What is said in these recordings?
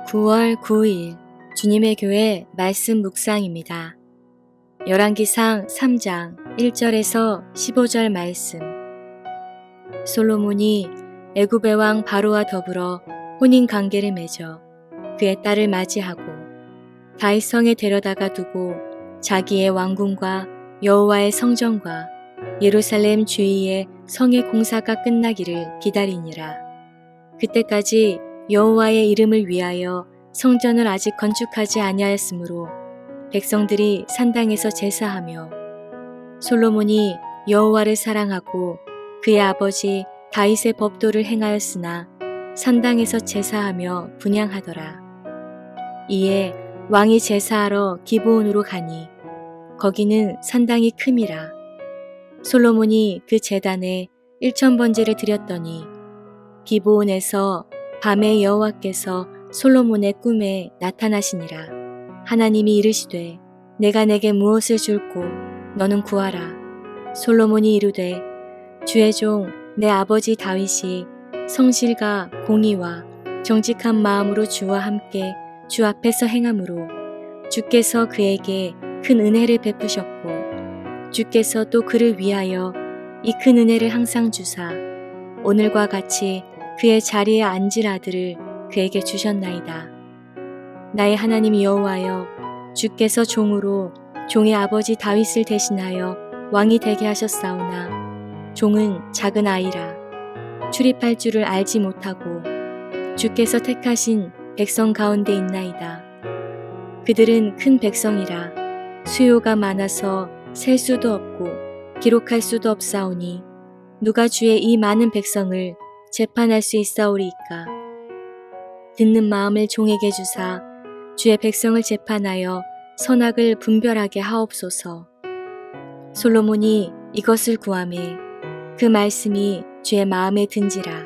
9월 9일 주님의 교회 말씀 묵상입니다. 열왕기상 3장 1절에서 15절 말씀. 솔로몬이 애굽의 왕 바로와 더불어 혼인 관계를 맺어 그의 딸을 맞이하고 다윗 성에 데려다가 두고 자기의 왕궁과 여호와의 성전과 예루살렘 주위의 성의 공사가 끝나기를 기다리니라. 그때까지 여호와의 이름을 위하여 성전을 아직 건축하지 아니하였으므로 백성들이 산당에서 제사하며 솔로몬이 여호와를 사랑하고 그의 아버지 다윗의 법도를 행하였으나 산당에서 제사하며 분향하더라. 이에 왕이 제사하러 기브온으로 가니 거기는 산당이 큼이라. 솔로몬이 그 제단에 1000번제를 드렸더니 기브온에서 밤에 여호와께서 솔로몬의 꿈에 나타나시니라. 하나님이 이르시되 내가 내게 무엇을 줄꼬 너는 구하라. 솔로몬이 이르되 주의 종 내 아버지 다윗이 성실과 공의와 정직한 마음으로 주와 함께 주 앞에서 행함으로 주께서 그에게 큰 은혜를 베푸셨고 주께서 또 그를 위하여 이 큰 은혜를 항상 주사 오늘과 같이 그의 자리에 앉을 아들을 그에게 주셨나이다. 나의 하나님 여호와여, 주께서 종으로 종의 아버지 다윗을 대신하여 왕이 되게 하셨사오나 종은 작은 아이라 출입할 줄을 알지 못하고 주께서 택하신 백성 가운데 있나이다. 그들은 큰 백성이라 수요가 많아서 셀 수도 없고 기록할 수도 없사오니 누가 주의 이 많은 백성을 재판할 수 있사오리이까. 듣는 마음을 종에게 주사 주의 백성을 재판하여 선악을 분별하게 하옵소서. 솔로몬이 이것을 구하매 그 말씀이 주의 마음에 든지라.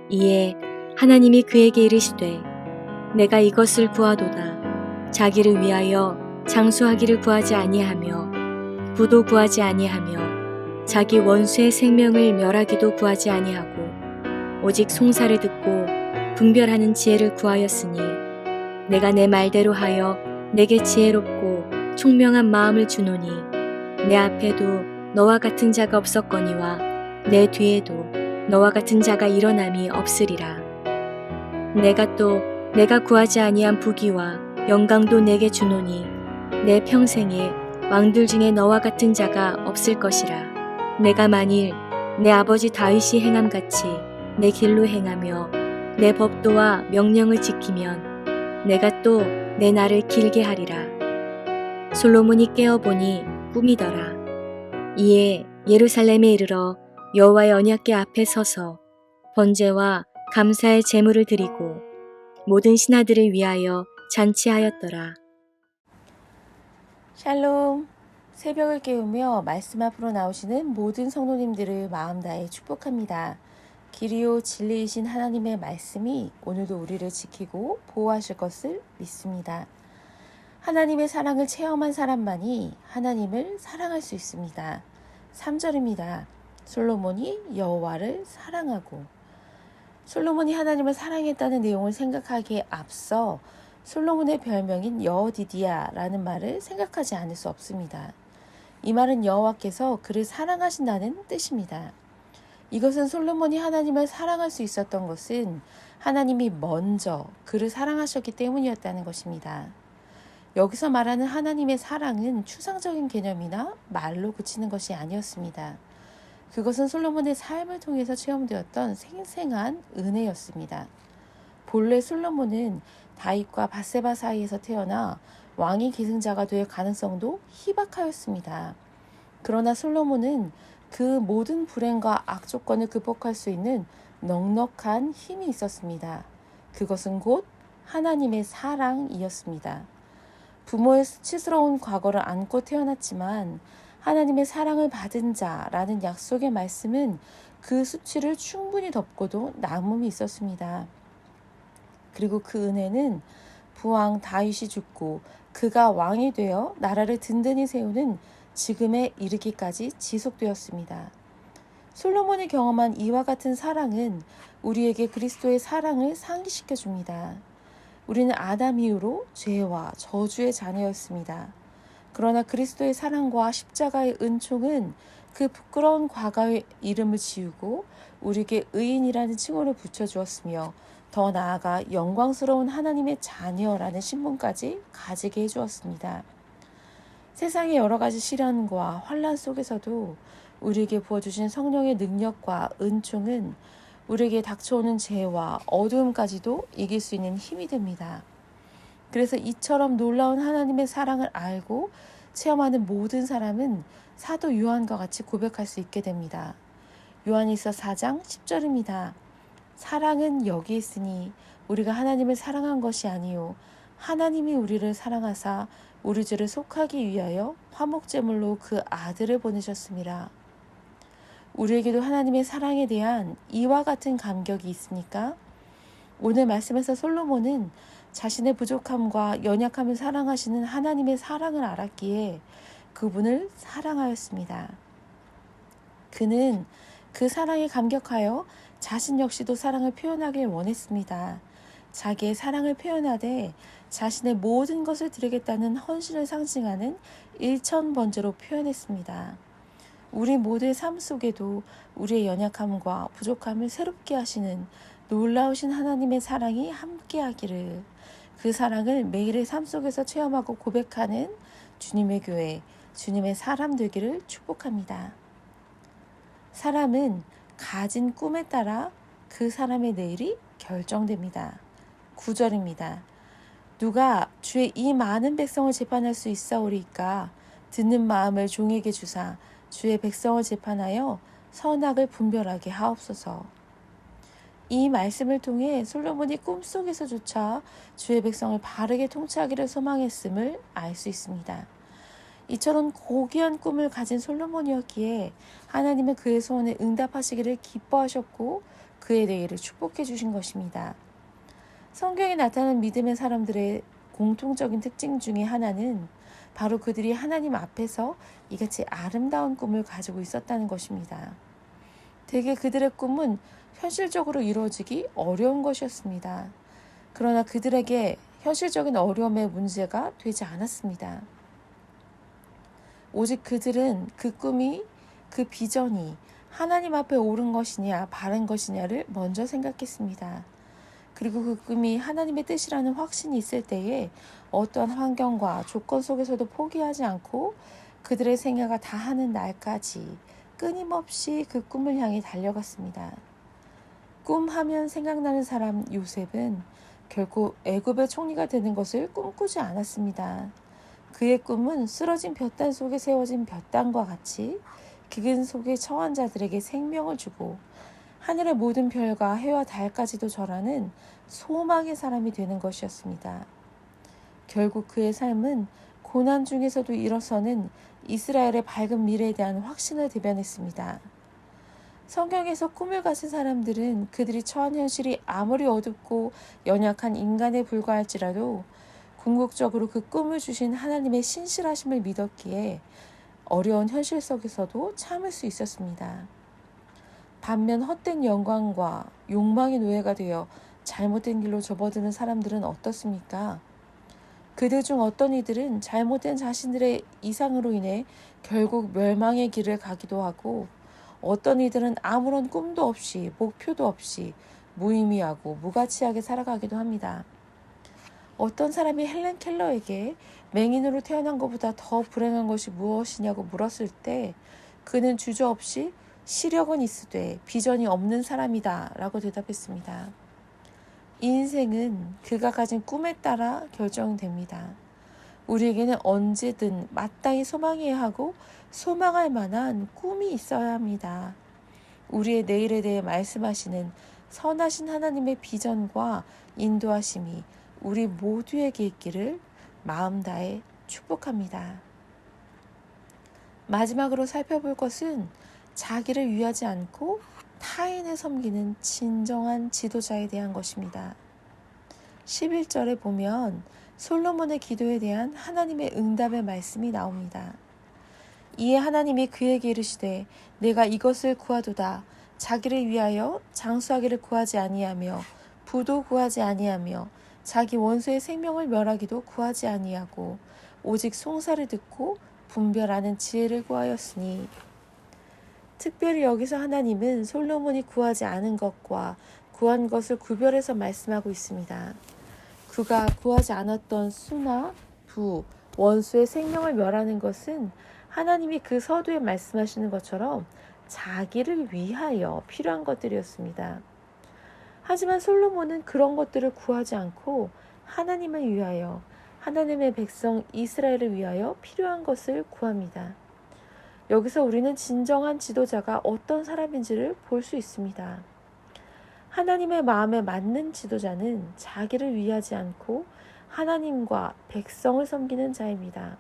이에 하나님이 그에게 이르시되 내가 이것을 구하도다. 자기를 위하여 장수하기를 구하지 아니하며 부도 구하지 아니하며 자기 원수의 생명을 멸하기도 구하지 아니하고 오직 송사를 듣고 분별하는 지혜를 구하였으니 내가 내 말대로 하여 내게 지혜롭고 총명한 마음을 주노니 내 앞에도 너와 같은 자가 없었거니와 내 뒤에도 너와 같은 자가 일어남이 없으리라. 내가 또 내가 구하지 아니한 부귀와 영광도 내게 주노니 내 평생에 왕들 중에 너와 같은 자가 없을 것이라. 내가 만일 내 아버지 다윗이 행함같이 내 길로 행하며 내 법도와 명령을 지키면 내가 또 내 날을 길게 하리라. 솔로몬이 깨어보니 꿈이더라. 이에 예루살렘에 이르러 여호와의 언약궤 앞에 서서 번제와 감사의 제물을 드리고 모든 신하들을 위하여 잔치하였더라. 샬롬. 새벽을 깨우며 말씀 앞으로 나오시는 모든 성도님들을 마음 다해 축복합니다. 길이요 진리이신 하나님의 말씀이 오늘도 우리를 지키고 보호하실 것을 믿습니다. 하나님의 사랑을 체험한 사람만이 하나님을 사랑할 수 있습니다. 3절입니다. 솔로몬이 여호와를 사랑하고. 솔로몬이 하나님을 사랑했다는 내용을 생각하기에 앞서 솔로몬의 별명인 여호디디아라는 말을 생각하지 않을 수 없습니다. 이 말은 여호와께서 그를 사랑하신다는 뜻입니다. 이것은 솔로몬이 하나님을 사랑할 수 있었던 것은 하나님이 먼저 그를 사랑하셨기 때문이었다는 것입니다. 여기서 말하는 하나님의 사랑은 추상적인 개념이나 말로 그치는 것이 아니었습니다. 그것은 솔로몬의 삶을 통해서 체험되었던 생생한 은혜였습니다. 본래 솔로몬은 다윗과 밧세바 사이에서 태어나 왕위 계승자가 될 가능성도 희박하였습니다. 그러나 솔로몬은 그 모든 불행과 악조건을 극복할 수 있는 넉넉한 힘이 있었습니다. 그것은 곧 하나님의 사랑이었습니다. 부모의 수치스러운 과거를 안고 태어났지만 하나님의 사랑을 받은 자라는 약속의 말씀은 그 수치를 충분히 덮고도 남음이 있었습니다. 그리고 그 은혜는 부왕 다윗이 죽고 그가 왕이 되어 나라를 든든히 세우는 지금에 이르기까지 지속되었습니다. 솔로몬이 경험한 이와 같은 사랑은 우리에게 그리스도의 사랑을 상기시켜 줍니다. 우리는 아담 이후로 죄와 저주의 자녀였습니다. 그러나 그리스도의 사랑과 십자가의 은총은 그 부끄러운 과거의 이름을 지우고 우리에게 의인이라는 칭호를 붙여주었으며 더 나아가 영광스러운 하나님의 자녀라는 신분까지 가지게 해주었습니다. 세상의 여러 가지 시련과 환난 속에서도 우리에게 부어주신 성령의 능력과 은총은 우리에게 닥쳐오는 죄와 어두움까지도 이길 수 있는 힘이 됩니다. 그래서 이처럼 놀라운 하나님의 사랑을 알고 체험하는 모든 사람은 사도 요한과 같이 고백할 수 있게 됩니다. 요한일서 4장 10절입니다. 사랑은 여기 있으니 우리가 하나님을 사랑한 것이 아니요 하나님이 우리를 사랑하사 우리 죄를 속하기 위하여 화목제물로 그 아들을 보내셨습니다. 우리에게도 하나님의 사랑에 대한 이와 같은 감격이 있습니까? 오늘 말씀에서 솔로몬은 자신의 부족함과 연약함을 사랑하시는 하나님의 사랑을 알았기에 그분을 사랑하였습니다. 그는 그 사랑에 감격하여 자신 역시도 사랑을 표현하길 원했습니다. 자기의 사랑을 표현하되 자신의 모든 것을 드리겠다는 헌신을 상징하는 일천번제로 표현했습니다. 우리 모두의 삶 속에도 우리의 연약함과 부족함을 새롭게 하시는 놀라우신 하나님의 사랑이 함께하기를, 그 사랑을 매일의 삶 속에서 체험하고 고백하는 주님의 교회, 주님의 사람 되기를 축복합니다. 사람은 가진 꿈에 따라 그 사람의 내일이 결정됩니다. 9절입니다. 누가 주의 이 많은 백성을 재판할 수 있사오리이까 듣는 마음을 종에게 주사 주의 백성을 재판하여 선악을 분별하게 하옵소서. 이 말씀을 통해 솔로몬이 꿈속에서조차 주의 백성을 바르게 통치하기를 소망했음을 알 수 있습니다. 이처럼 고귀한 꿈을 가진 솔로몬이었기에 하나님은 그의 소원에 응답하시기를 기뻐하셨고 그의 내일을 축복해 주신 것입니다. 성경에 나타난 믿음의 사람들의 공통적인 특징 중에 하나는 바로 그들이 하나님 앞에서 이같이 아름다운 꿈을 가지고 있었다는 것입니다. 대개 그들의 꿈은 현실적으로 이루어지기 어려운 것이었습니다. 그러나 그들에게 현실적인 어려움의 문제가 되지 않았습니다. 오직 그들은 그 꿈이, 그 비전이 하나님 앞에 옳은 것이냐 바른 것이냐를 먼저 생각했습니다. 그리고 그 꿈이 하나님의 뜻이라는 확신이 있을 때에 어떠한 환경과 조건 속에서도 포기하지 않고 그들의 생애가 다하는 날까지 끊임없이 그 꿈을 향해 달려갔습니다. 꿈하면 생각나는 사람 요셉은 결국 애굽의 총리가 되는 것을 꿈꾸지 않았습니다. 그의 꿈은 쓰러진 볕단 속에 세워진 볕단과 같이 기근 속에 처한 자들에게 생명을 주고 하늘의 모든 별과 해와 달까지도 절하는 소망의 사람이 되는 것이었습니다. 결국 그의 삶은 고난 중에서도 일어서는 이스라엘의 밝은 미래에 대한 확신을 대변했습니다. 성경에서 꿈을 가진 사람들은 그들이 처한 현실이 아무리 어둡고 연약한 인간에 불과할지라도 궁극적으로 그 꿈을 주신 하나님의 신실하심을 믿었기에 어려운 현실 속에서도 참을 수 있었습니다. 반면 헛된 영광과 욕망의 노예가 되어 잘못된 길로 접어드는 사람들은 어떻습니까? 그들 중 어떤 이들은 잘못된 자신들의 이상으로 인해 결국 멸망의 길을 가기도 하고 어떤 이들은 아무런 꿈도 없이 목표도 없이 무의미하고 무가치하게 살아가기도 합니다. 어떤 사람이 헬렌 켈러에게 맹인으로 태어난 것보다 더 불행한 것이 무엇이냐고 물었을 때 그는 주저없이 시력은 있으되 비전이 없는 사람이다 라고 대답했습니다. 인생은 그가 가진 꿈에 따라 결정됩니다. 우리에게는 언제든 마땅히 소망해야 하고 소망할 만한 꿈이 있어야 합니다. 우리의 내일에 대해 말씀하시는 선하신 하나님의 비전과 인도하심이 우리 모두에게 있기를 마음 다해 축복합니다. 마지막으로 살펴볼 것은 자기를 위하지 않고 타인을 섬기는 진정한 지도자에 대한 것입니다. 11절에 보면 솔로몬의 기도에 대한 하나님의 응답의 말씀이 나옵니다. 이에 하나님이 그에게 이르시되 내가 이것을 구하도다. 자기를 위하여 장수하기를 구하지 아니하며 부도 구하지 아니하며 자기 원수의 생명을 멸하기도 구하지 아니하고 오직 송사를 듣고 분별하는 지혜를 구하였으니. 특별히 여기서 하나님은 솔로몬이 구하지 않은 것과 구한 것을 구별해서 말씀하고 있습니다. 그가 구하지 않았던 수나 부, 원수의 생명을 멸하는 것은 하나님이 그 서두에 말씀하시는 것처럼 자기를 위하여 필요한 것들이었습니다. 하지만 솔로몬은 그런 것들을 구하지 않고 하나님을 위하여, 하나님의 백성 이스라엘을 위하여 필요한 것을 구합니다. 여기서 우리는 진정한 지도자가 어떤 사람인지를 볼 수 있습니다. 하나님의 마음에 맞는 지도자는 자기를 위하지 않고 하나님과 백성을 섬기는 자입니다.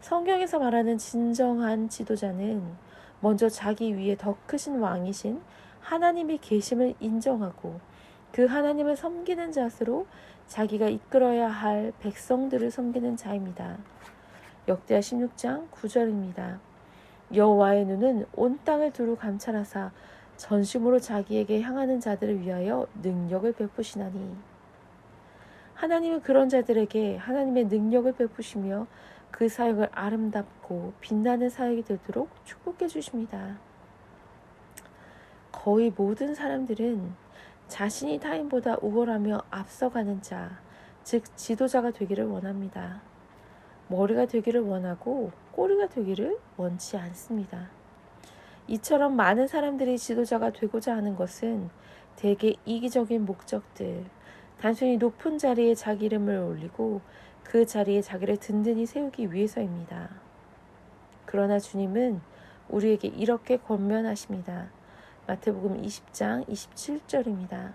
성경에서 말하는 진정한 지도자는 먼저 자기 위에 더 크신 왕이신 하나님이 계심을 인정하고 그 하나님을 섬기는 자세로 자기가 이끌어야 할 백성들을 섬기는 자입니다. 역대하 16장 9절입니다. 여호와의 눈은 온 땅을 두루 감찰하사 전심으로 자기에게 향하는 자들을 위하여 능력을 베푸시나니. 하나님은 그런 자들에게 하나님의 능력을 베푸시며 그 사역을 아름답고 빛나는 사역이 되도록 축복해 주십니다. 거의 모든 사람들은 자신이 타인보다 우월하며 앞서가는 자, 즉 지도자가 되기를 원합니다. 머리가 되기를 원하고 꼬리가 되기를 원치 않습니다. 이처럼 많은 사람들이 지도자가 되고자 하는 것은 대개 이기적인 목적들, 단순히 높은 자리에 자기 이름을 올리고 그 자리에 자기를 든든히 세우기 위해서입니다. 그러나 주님은 우리에게 이렇게 권면하십니다. 마태복음 20장 27절입니다.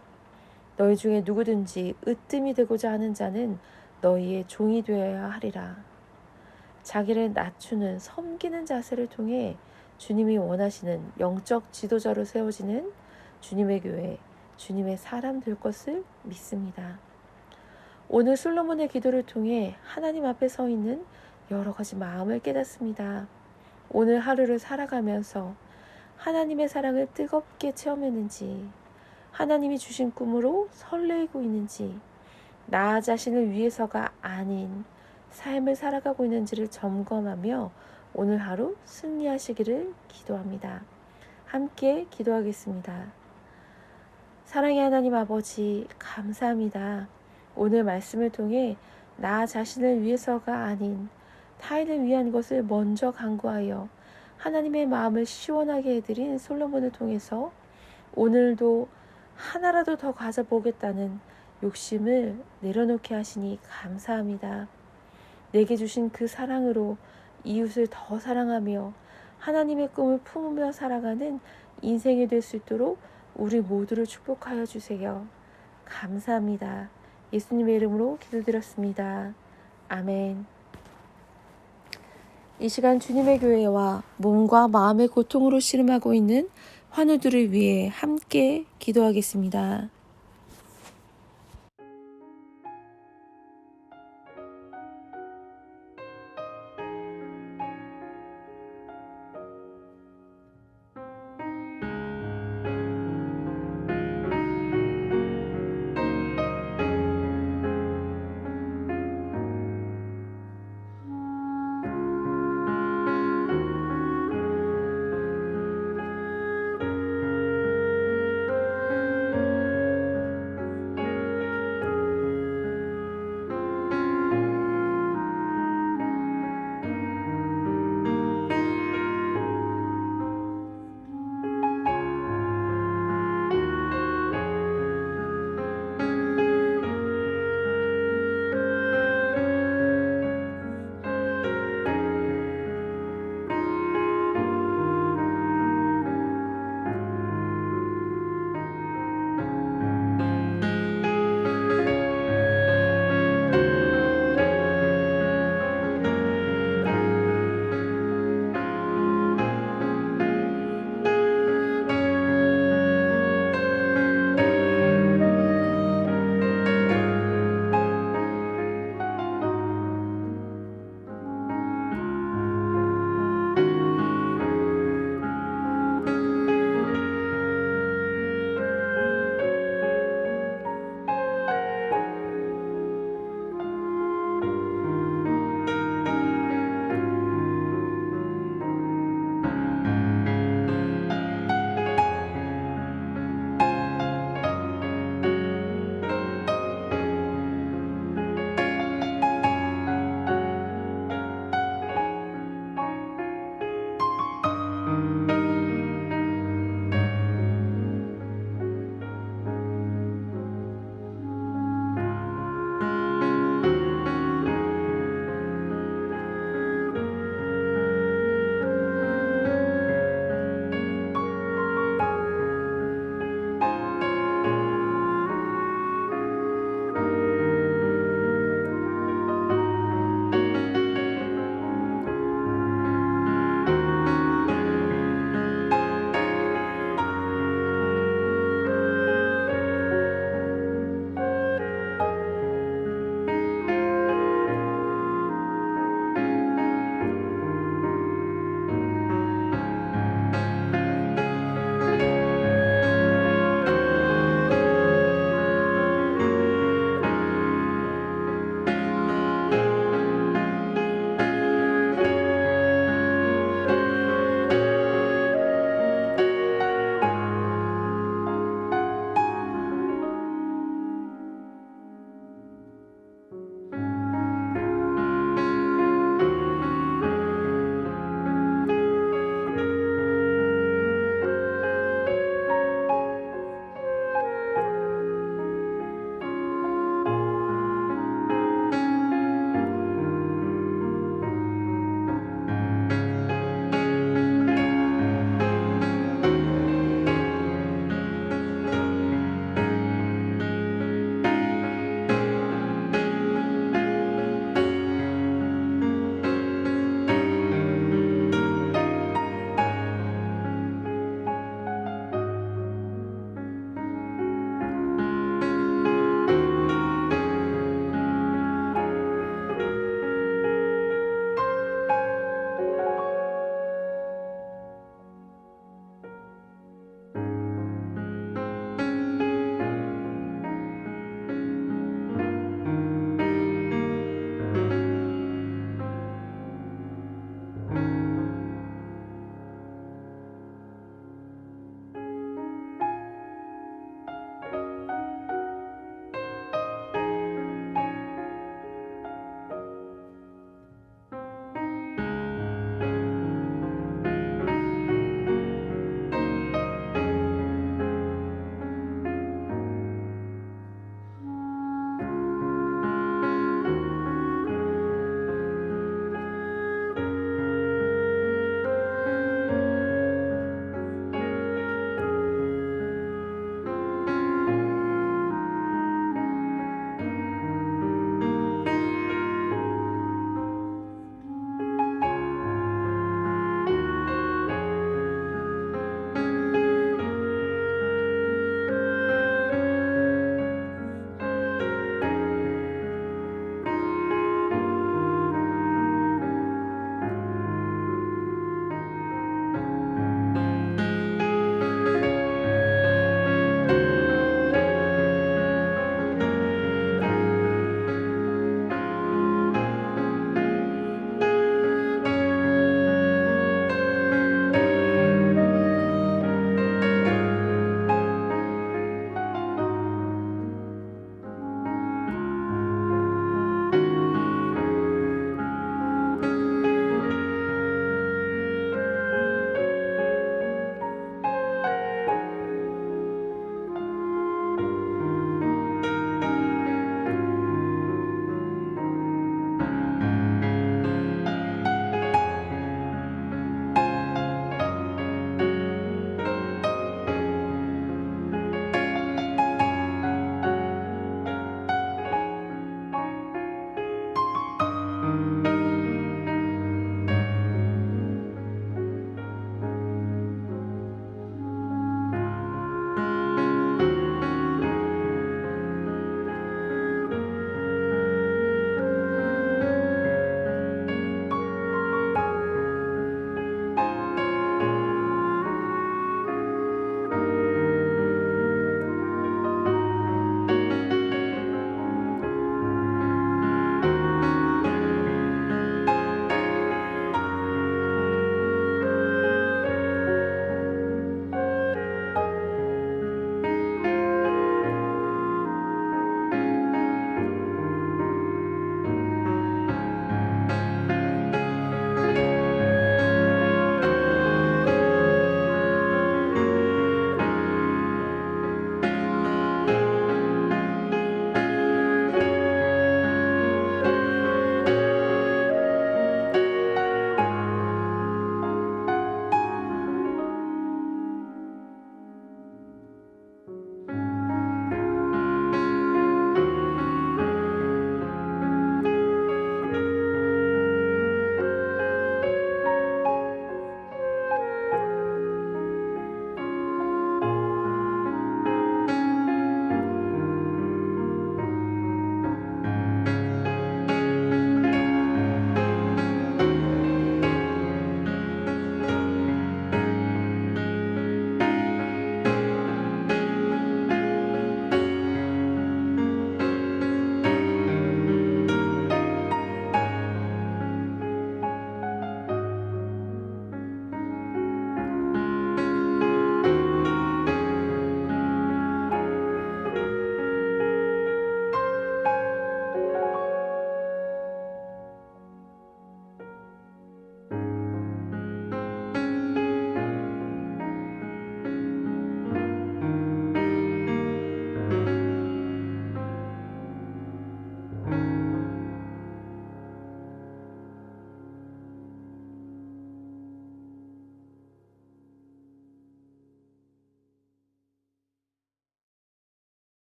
너희 중에 누구든지 으뜸이 되고자 하는 자는 너희의 종이 되어야 하리라. 자기를 낮추는 섬기는 자세를 통해 주님이 원하시는 영적 지도자로 세워지는 주님의 교회, 주님의 사람 될 것을 믿습니다. 오늘 솔로몬의 기도를 통해 하나님 앞에 서 있는 여러 가지 마음을 깨닫습니다. 오늘 하루를 살아가면서 하나님의 사랑을 뜨겁게 체험했는지, 하나님이 주신 꿈으로 설레이고 있는지, 나 자신을 위해서가 아닌 삶을 살아가고 있는지를 점검하며 오늘 하루 승리하시기를 기도합니다. 함께 기도하겠습니다. 사랑의 하나님 아버지, 감사합니다. 오늘 말씀을 통해 나 자신을 위해서가 아닌 타인을 위한 것을 먼저 간구하여 하나님의 마음을 시원하게 해드린 솔로몬을 통해서 오늘도 하나라도 더 가져보겠다는 욕심을 내려놓게 하시니 감사합니다. 내게 주신 그 사랑으로 이웃을 더 사랑하며 하나님의 꿈을 품으며 살아가는 인생이 될 수 있도록 우리 모두를 축복하여 주세요. 감사합니다. 예수님의 이름으로 기도드렸습니다. 아멘. 이 시간 주님의 교회와 몸과 마음의 고통으로 씨름하고 있는 환우들을 위해 함께 기도하겠습니다.